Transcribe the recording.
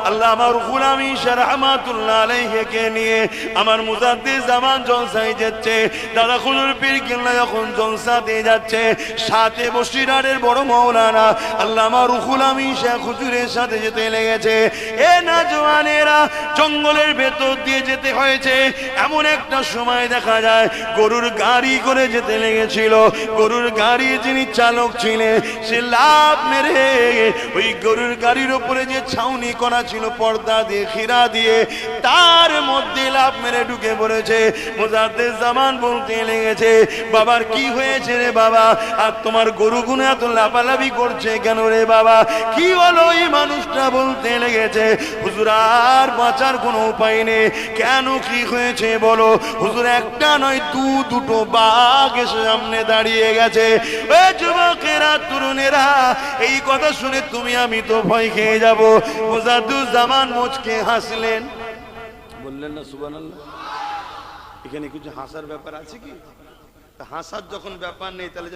আল্লাহ আমার গোলামি রাহমাতুল্লাহ আলাইহিকে নিয়ে আমার মুজাদ্দিদ জামান জলসায় যাচ্ছে, দাদা হুজুর পীর কিবলা যখন জলসাতে যাচ্ছে, সাথে বসিরহাটের বড় মাওলানা আল্লামা রুহুল আমিন শেখ হুজুরের সাথে যেতে লেগেছে। এ নওজওয়ানেরা, জঙ্গলের ভেতর দিয়ে যেতে হয়েছে। এমন একটা সময় দেখা যায় গরুর গাড়ি করে যেতে লেগেছিল। গরুর গাড়ি যিনি চালক ছিলেন সে লাফ মেরে ওই গরুর গাড়ির উপরে যে ছাউনি করা ছিল পর্দা দিয়ে, খিরা দিয়ে, তার মধ্যে লাফ মেরে ঢুকে পড়েছে। মুজাদ্দিদ জামান বলতে লেগেছে, বাবার কি হয়েছে রে বাবা, আর তোমার গরুগুলো এত লাফালাফি করছে কেন রে বাবা, কি হলো? এই মানুষটা বলতে লেগেছে, হুজুর আর বাঁচার কোনো উপায় নেই। কেন, কি হয়েছে বলো? হুজুর একটা নয় দুটো বাঘ এসে সামনে দাঁড়িয়ে গেছে। এ যুবকেরা, তরুণেরা, এই কথা শুনে তুমি আমি তো ভয় খেয়ে যাব। মুজাদ্দিদ জামান মুচকে হাসলেন, বললেন না সুবহানাল্লাহ। এখানে কিছু হাসার ব্যাপার আছে কি? হাসার যখন ব্যাপার নেই তাহলে